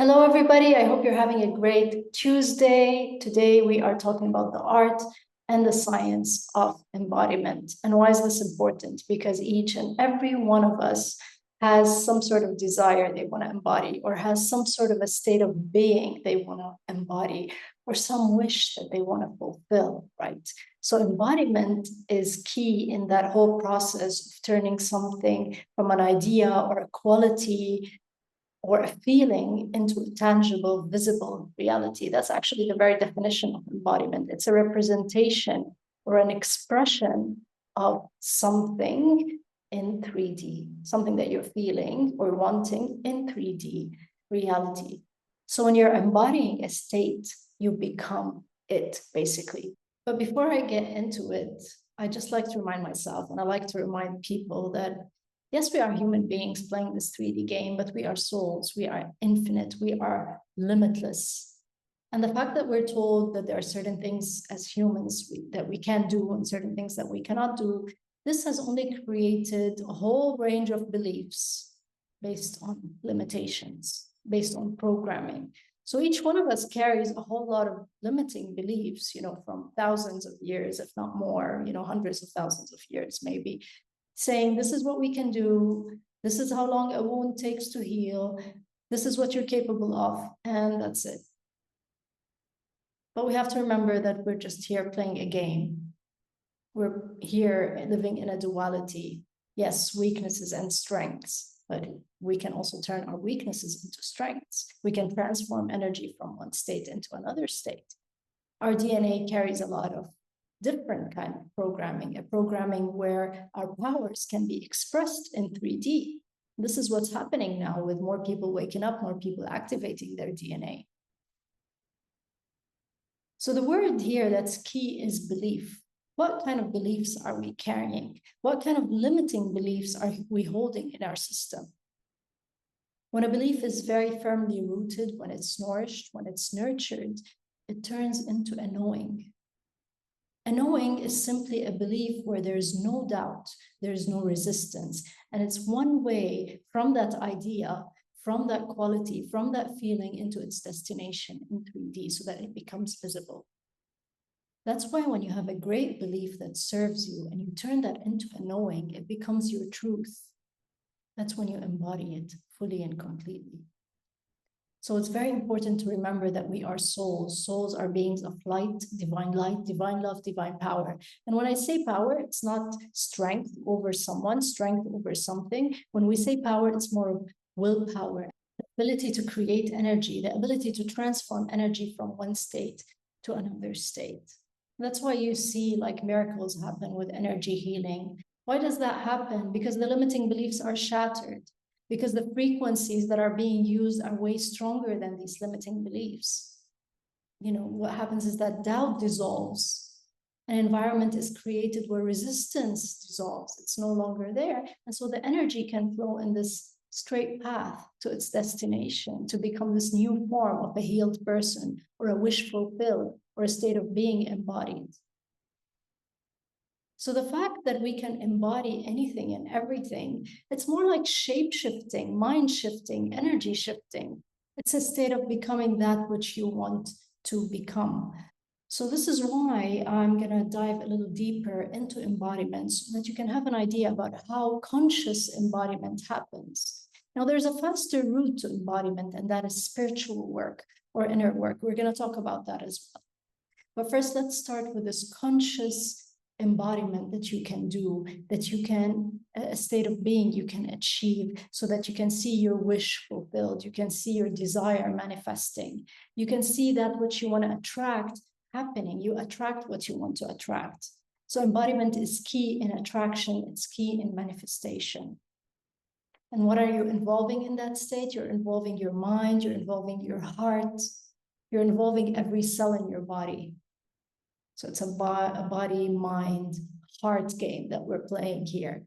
Hello, everybody. I hope you're having a great Tuesday. Today, we are talking about the art and the science of embodiment. And why is this important? Because each and every one of us has some sort of desire they want to embody, or has some sort of a state of being they want to embody, or some wish that they want to fulfill, right? So embodiment is key in that whole process of turning something from an idea or a quality or a feeling into a tangible, visible reality. That's actually the very definition of embodiment. It's a representation or an expression of something in 3D, something that you're feeling or wanting in 3D reality. So when you're embodying a state, you become it, basically. But before I get into it, I just like to remind myself, and I like to remind people that yes, we are human beings playing this 3D game, but we are souls, we are infinite, we are limitless. And the fact that we're told that there are certain things as humans that we can do and certain things that we cannot do, this has only created a whole range of beliefs based on limitations, based on programming. So each one of us carries a whole lot of limiting beliefs, from thousands of years, if not more, hundreds of thousands of years, maybe, saying this is what we can do, this is how long a wound takes to heal, this is what you're capable of, and that's it. But we have to remember that we're just here playing a game. We're here living in a duality. Yes, weaknesses and strengths, but we can also turn our weaknesses into strengths. We can transform energy from one state into another state. Our DNA carries a lot of different kind of programming, a programming where our powers can be expressed in 3D. This is what's happening now with more people waking up, more people activating their DNA. So the word here that's key is belief. What kind of beliefs are we carrying? What kind of limiting beliefs are we holding in our system? When a belief is very firmly rooted, when it's nourished, when it's nurtured, it turns into a knowing. A knowing is simply a belief where there's no doubt, there's no resistance, and it's one way from that idea, from that quality, from that feeling into its destination in 3D so that it becomes visible. That's why when you have a great belief that serves you and you turn that into a knowing, it becomes your truth. That's when you embody it fully and completely. So it's very important to remember that we are souls. Souls are beings of light, divine love, divine power. And when I say power, it's not strength over someone, strength over something. When we say power, it's more of willpower, the ability to create energy, the ability to transform energy from one state to another state. That's why you see like miracles happen with energy healing. Why does that happen? Because the limiting beliefs are shattered. Because the frequencies that are being used are way stronger than these limiting beliefs. What happens is that doubt dissolves. An environment is created where resistance dissolves. It's no longer there. And so the energy can flow in this straight path to its destination, to become this new form of a healed person, or a wish fulfilled, or a state of being embodied. So the fact that we can embody anything and everything, it's more like shape-shifting, mind-shifting, energy shifting. It's a state of becoming that which you want to become. So this is why I'm going to dive a little deeper into embodiment so that you can have an idea about how conscious embodiment happens. Now, there's a faster route to embodiment, and that is spiritual work or inner work. We're going to talk about that as well. But first, let's start with this conscious embodiment that you can do, that you can, a state of being you can achieve so that you can see your wish fulfilled, you can see your desire manifesting, you can see that which you want to attract happening, you attract what you want to attract. So embodiment is key in attraction, it's key in manifestation. And what are you involving in that state? You're involving your mind, you're involving your heart, you're involving every cell in your body. So it's a body, mind, heart game that we're playing here.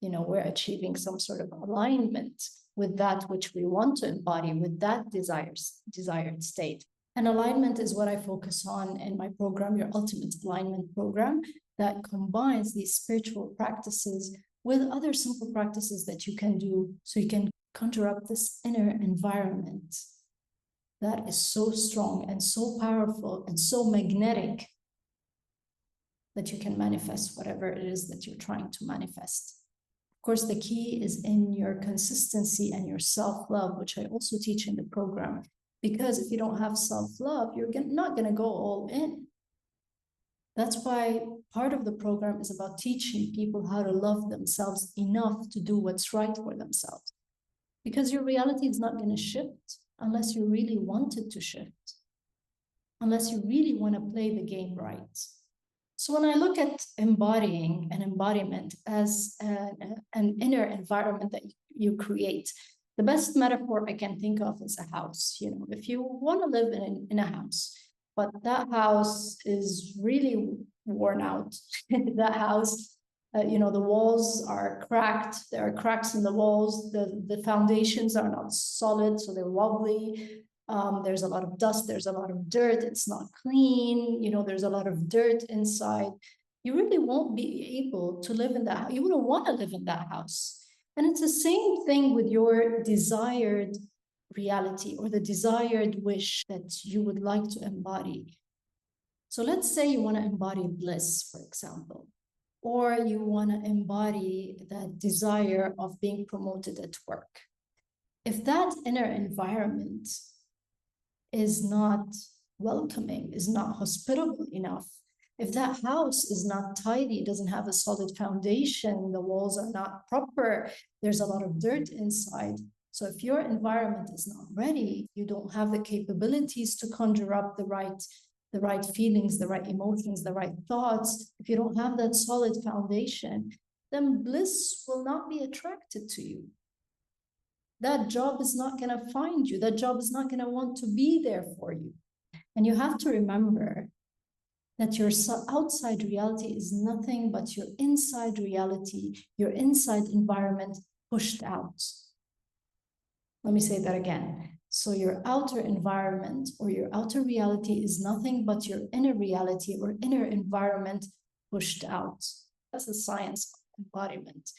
We're achieving some sort of alignment with that which we want to embody, with that desired state. And alignment is what I focus on in my program, your Ultimate Alignment Program, that combines these spiritual practices with other simple practices that you can do so you can conjure up this inner environment that is so strong and so powerful and so magnetic that you can manifest whatever it is that you're trying to manifest. Of course, the key is in your consistency and your self-love, which I also teach in the program. Because if you don't have self-love, you're not going to go all in. That's why part of the program is about teaching people how to love themselves enough to do what's right for themselves. Because your reality is not going to shift unless you really want it to shift, unless you really want to play the game right. So when I look at embodying and embodiment as an inner environment that you create, the best metaphor I can think of is a house. You know, if you want to live in a house, but that house is really worn out, that house, you know, the walls are cracked, there are cracks in the walls, the foundations are not solid, so they're wobbly. There's a lot of dust, there's a lot of dirt, it's not clean, you know, there's a lot of dirt inside. You really won't be able to live in that house. You wouldn't want to live in that house. And it's the same thing with your desired reality or the desired wish that you would like to embody. So let's say you want to embody bliss, for example, or you want to embody that desire of being promoted at work. If that inner environment is not welcoming, is not hospitable enough, if that house is not tidy, doesn't have a solid foundation, the walls are not proper, there's a lot of dirt inside. So if your environment is not ready, you don't have the capabilities to conjure up the right feelings, the right emotions, the right thoughts, if you don't have that solid foundation, then bliss will not be attracted to you. That job is not going to find you. That job is not going to want to be there for you. And you have to remember that your outside reality is nothing but your inside reality, your inside environment pushed out. Let me say that again. So your outer environment or your outer reality is nothing but your inner reality or inner environment pushed out. That's the science of embodiment.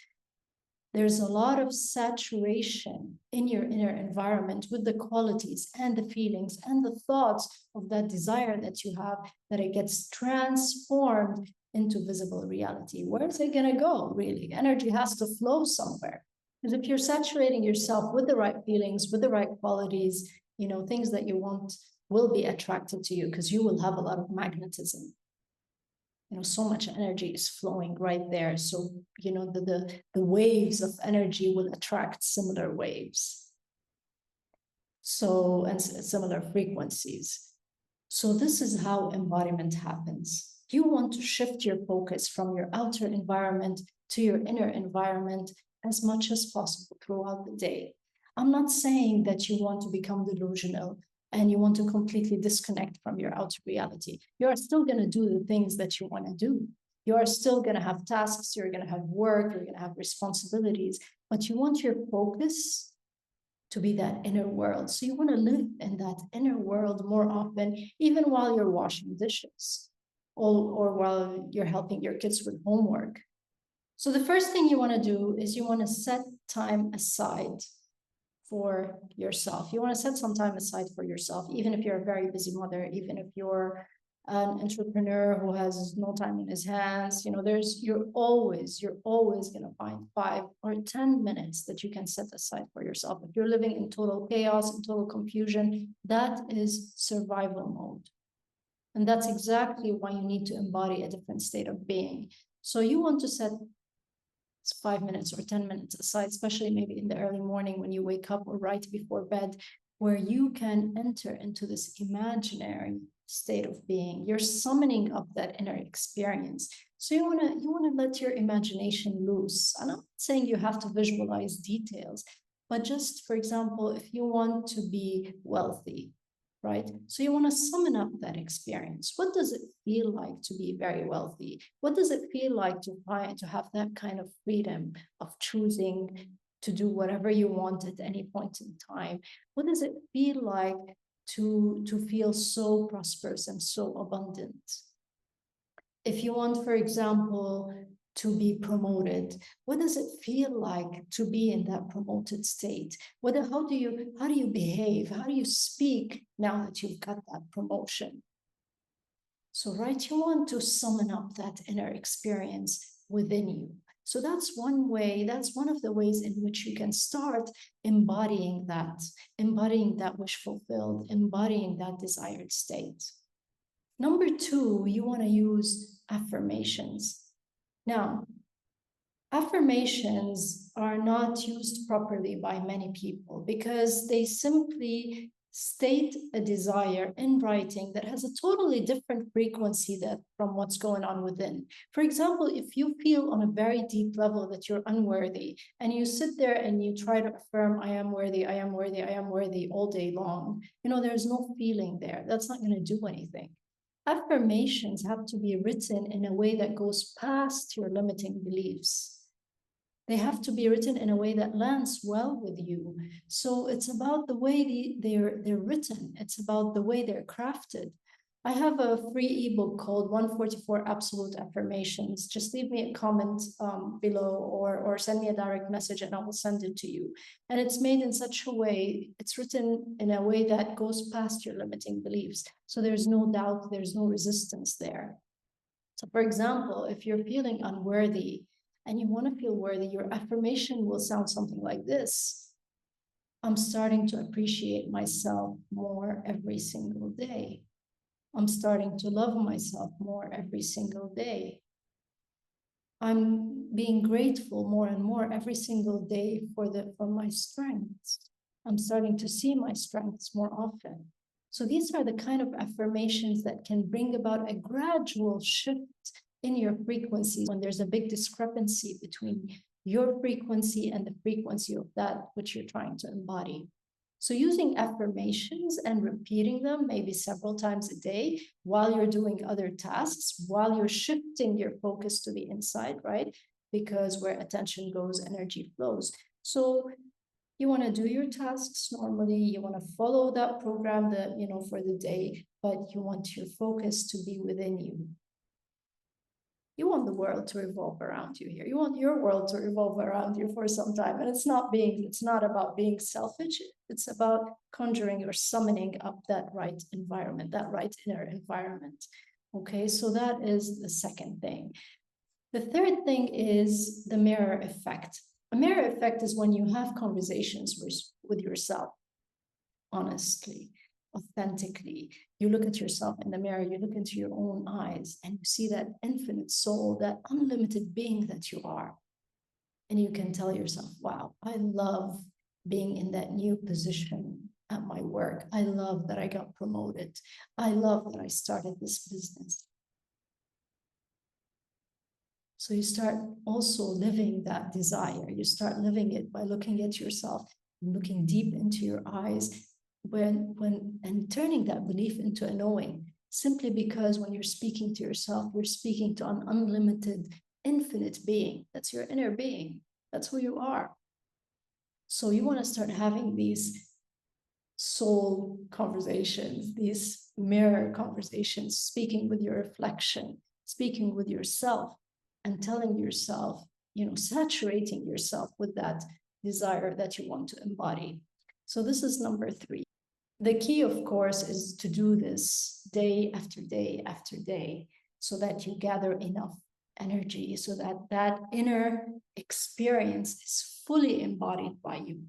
There's a lot of saturation in your inner environment with the qualities and the feelings and the thoughts of that desire that you have, that it gets transformed into visible reality. Where's it going to go, really? Energy has to flow somewhere. Because if you're saturating yourself with the right feelings, with the right qualities, you know, things that you want will be attracted to you because you will have a lot of magnetism. You know, so much energy is flowing right there. So, you know, the waves of energy will attract similar waves. So, and similar frequencies. So this is how embodiment happens. You want to shift your focus from your outer environment to your inner environment as much as possible throughout the day. I'm not saying that you want to become delusional and you want to completely disconnect from your outer reality. You are still going to do the things that you want to do. You are still going to have tasks, you're going to have work, you're going to have responsibilities, but you want your focus to be that inner world. So you want to live in that inner world more often, even while you're washing dishes or while you're helping your kids with homework. So the first thing you want to do is you want to set time aside for yourself. You want to set some time aside for yourself, even if you're a very busy mother, even if you're an entrepreneur who has no time in his hands, you know, you're always going to find 5 or 10 minutes that you can set aside for yourself. If you're living in total chaos and total confusion, that is survival mode. And that's exactly why you need to embody a different state of being. So you want to set 5 minutes or 10 minutes aside, especially maybe in the early morning when you wake up or right before bed, where you can enter into this imaginary state of being. You're summoning up that inner experience. So you want to let your imagination loose. And I'm not saying you have to visualize details, but just, for example, if you want to be wealthy, right? So you want to summon up that experience. What does it feel like to be very wealthy? What does it feel like to have that kind of freedom of choosing to do whatever you want at any point in time? What does it feel like to feel so prosperous and so abundant? If you want, for example, to be promoted? What does it feel like to be in that promoted state? How do you behave? How do you speak now that you've got that promotion? So, right, you want to summon up that inner experience within you. So that's one way, that's one of the ways in which you can start embodying that wish fulfilled, embodying that desired state. Number two, you want to use affirmations. Now, affirmations are not used properly by many people because they simply state a desire in writing that has a totally different frequency from what's going on within. For example, if you feel on a very deep level that you're unworthy and you sit there and you try to affirm, I am worthy, I am worthy, I am worthy all day long, there's no feeling there. That's not going to do anything. Affirmations have to be written in a way that goes past your limiting beliefs. They have to be written in a way that lands well with you. So it's about the way they're written. It's about the way they're crafted. I have a free ebook called 144 Absolute Affirmations. Just leave me a comment below or send me a direct message and I will send it to you. And it's made in such a way, it's written in a way that goes past your limiting beliefs. So there's no doubt, there's no resistance there. So for example, if you're feeling unworthy, and you want to feel worthy, your affirmation will sound something like this. I'm starting to appreciate myself more every single day. I'm starting to love myself more every single day. I'm being grateful more and more every single day for my strengths. I'm starting to see my strengths more often. So these are the kind of affirmations that can bring about a gradual shift in your frequencies when there's a big discrepancy between your frequency and the frequency of that which you're trying to embody. So using affirmations and repeating them maybe several times a day while you're doing other tasks, while you're shifting your focus to the inside, right? Because where attention goes, energy flows. So you want to do your tasks normally, you want to follow that program for the day, but you want your focus to be within you. You want the world to revolve around you here. You want your world to revolve around you for some time. And it's not about being selfish. It's about conjuring or summoning up that right environment, that right inner environment. Okay, so that is the second thing. The third thing is the mirror effect. A mirror effect is when you have conversations with yourself, honestly, authentically. You look at yourself in the mirror, you look into your own eyes, and you see that infinite soul, that unlimited being that you are. And you can tell yourself, wow, I love being in that new position at my work. I love that I got promoted. I love that I started this business. So you start also living that desire. You start living it by looking at yourself, looking deep into your eyes, and turning that belief into a knowing, simply because when you're speaking to yourself, you're speaking to an unlimited, infinite being. That's your inner being. That's who you are. So you want to start having these soul conversations, these mirror conversations, speaking with your reflection, speaking with yourself, and telling yourself, saturating yourself with that desire that you want to embody. So this is number 3. The key, of course, is to do this day after day after day so that you gather enough energy so that that inner experience is fully embodied by you.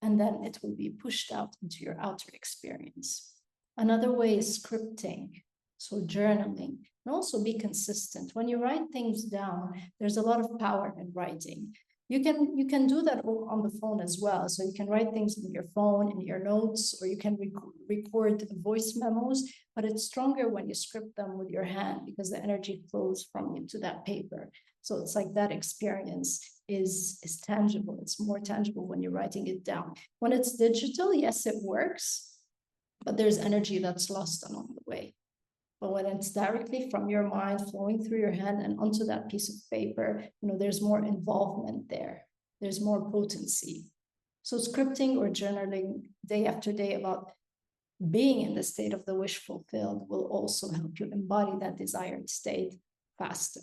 And then it will be pushed out into your outer experience. Another way is scripting, so journaling, and also be consistent. When you write things down, there's a lot of power in writing. You can do that on the phone as well. So you can write things in your phone, in your notes, or you can record voice memos, but it's stronger when you script them with your hand because the energy flows from you to that paper. So it's like that experience is tangible. It's more tangible when you're writing it down. When it's digital, yes, it works, but there's energy that's lost along the way. But when it's directly from your mind flowing through your hand and onto that piece of paper, there's more involvement there. There's more potency. So scripting or journaling day after day about being in the state of the wish fulfilled will also help you embody that desired state faster.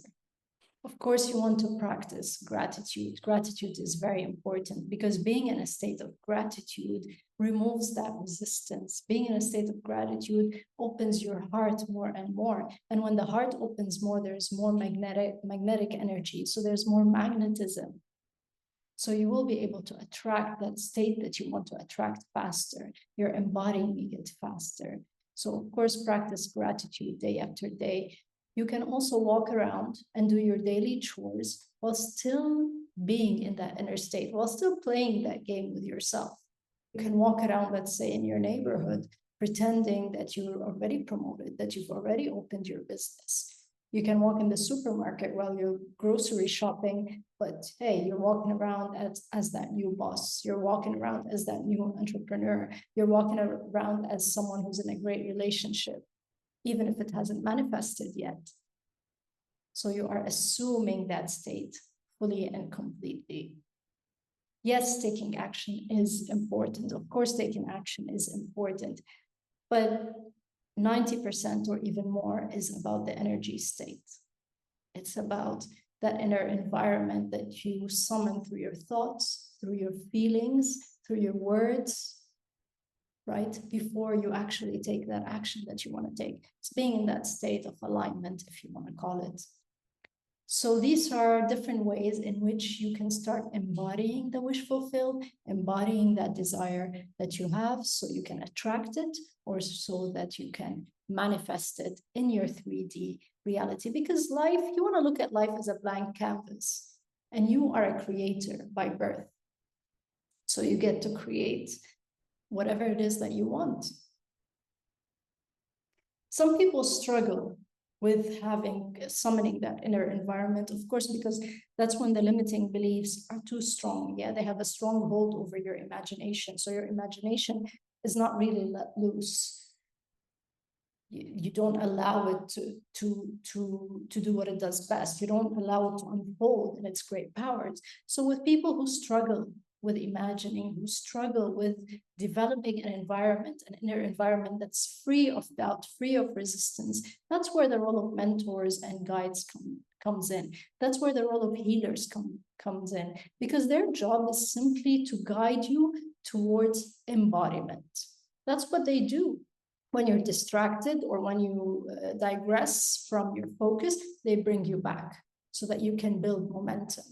Of course, you want to practice gratitude. Gratitude is very important because being in a state of gratitude removes that resistance. Being in a state of gratitude opens your heart more and more. And when the heart opens more, there's more magnetic energy. So there's more magnetism. So you will be able to attract that state that you want to attract faster. You're embodying it faster. So of course, practice gratitude day after day. You can also walk around and do your daily chores while still being in that inner state, while still playing that game with yourself. You can walk around, let's say, in your neighborhood, pretending that you're already promoted, that you've already opened your business. You can walk in the supermarket while you're grocery shopping, but hey, you're walking around as that new boss. You're walking around as that new entrepreneur. You're walking around as someone who's in a great relationship, even if it hasn't manifested yet. So you are assuming that state fully and completely. Yes, taking action is important. Of course, taking action is important, but 90% or even more is about the energy state. It's about that inner environment that you summon through your thoughts, through your feelings, through your words, right? Before you actually take that action that you want to take. It's being in that state of alignment, if you want to call it. So these are different ways in which you can start embodying the wish fulfilled, embodying that desire that you have so you can attract it, or so that you can manifest it in your 3D reality. Because life, you want to look at life as a blank canvas, and you are a creator by birth. So you get to create whatever it is that you want. Some people struggle with summoning that inner environment, of course, because that's when the limiting beliefs are too strong. Yeah, they have a strong hold over your imagination. So your imagination is not really let loose. You don't allow it to do what it does best. You don't allow it to unfold in its great powers. So with people who struggle with imagining, who struggle with developing an environment, an inner environment that's free of doubt, free of resistance, that's where the role of mentors and guides comes in. That's where the role of healers comes in, because their job is simply to guide you towards embodiment. That's what they do. When you're distracted or when you digress from your focus, they bring you back so that you can build momentum.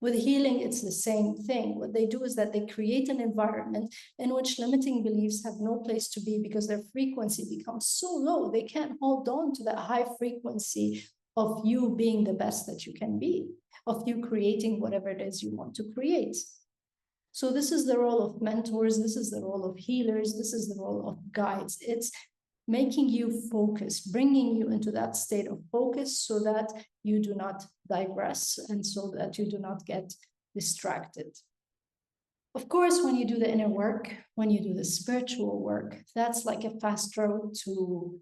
With healing, it's the same thing. What they do is that they create an environment in which limiting beliefs have no place to be because their frequency becomes so low, they can't hold on to that high frequency of you being the best that you can be, of you creating whatever it is you want to create. So this is the role of mentors, this is the role of healers, this is the role of guides. It's making you focus, bringing you into that state of focus so that you do not digress and so that you do not get distracted. Of course, when you do the inner work, when you do the spiritual work, that's like a fast road to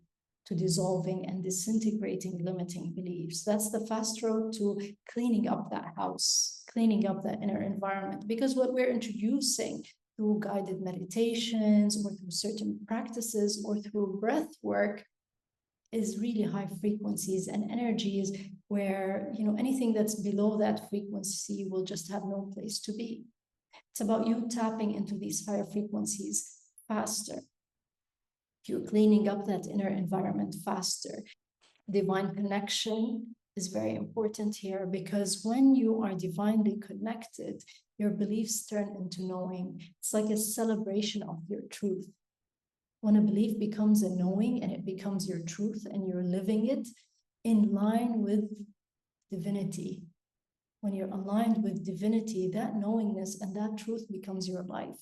dissolving and disintegrating limiting beliefs. That's the fast road to cleaning up that house, cleaning up that inner environment. Because what we're introducing through guided meditations or through certain practices or through breath work is really high frequencies and energies where, anything that's below that frequency will just have no place to be. It's about you tapping into these higher frequencies faster. You're cleaning up that inner environment faster. Divine connection is very important here because when you are divinely connected, your beliefs turn into knowing. It's like a celebration of your truth. When a belief becomes a knowing and it becomes your truth and you're living it in line with divinity, when you're aligned with divinity, that knowingness and that truth becomes your life.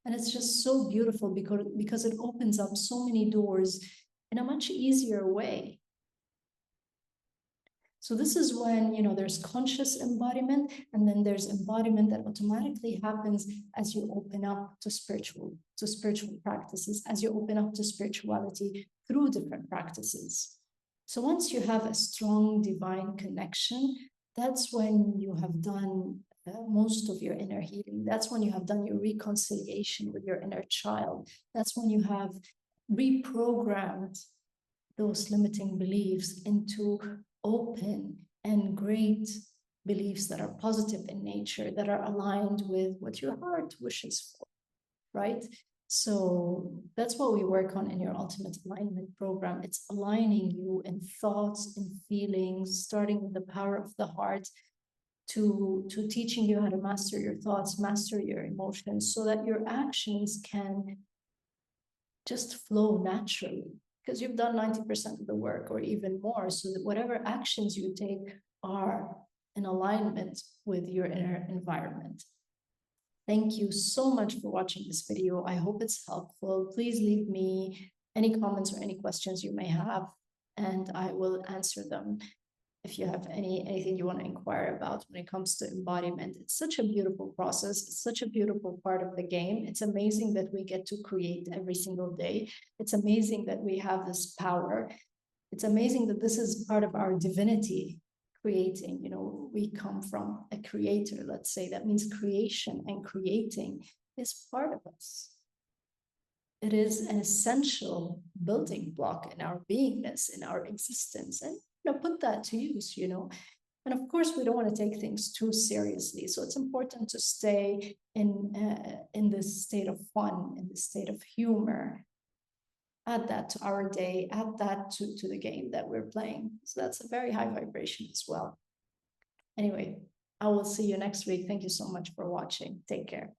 And it's just so beautiful because it opens up so many doors in a much easier way. So this is when, there's conscious embodiment, and then there's embodiment that automatically happens as you open up to spiritual practices, as you open up to spirituality through different practices. So once you have a strong divine connection, that's when you have done most of your inner healing. That's when you have done your reconciliation with your inner child. That's when you have reprogrammed those limiting beliefs into open and great beliefs that are positive in nature, that are aligned with what your heart wishes for, right? So that's what we work on in your Ultimate Alignment program. It's aligning you in thoughts and feelings, starting with the power of the heart, to teaching you how to master your thoughts, master your emotions, so that your actions can just flow naturally, because you've done 90% of the work or even more, so that whatever actions you take are in alignment with your inner environment. Thank you so much for watching this video. I hope it's helpful. Please leave me any comments or any questions you may have, and I will answer them. If you have anything you want to inquire about when it comes to embodiment, it's such a beautiful process. It's such a beautiful part of the game. It's amazing that we get to create every single day. It's amazing that we have this power. It's amazing that this is part of our divinity, creating. You know, we come from a creator, let's say. That means creation, and creating is part of us. It is an essential building block in our beingness, in our existence, and put that to use, And of course, we don't want to take things too seriously. So it's important to stay in this state of fun, in this state of humor. Add that to our day, add that to the game that we're playing. So that's a very high vibration as well. Anyway, I will see you next week. Thank you so much for watching. Take care.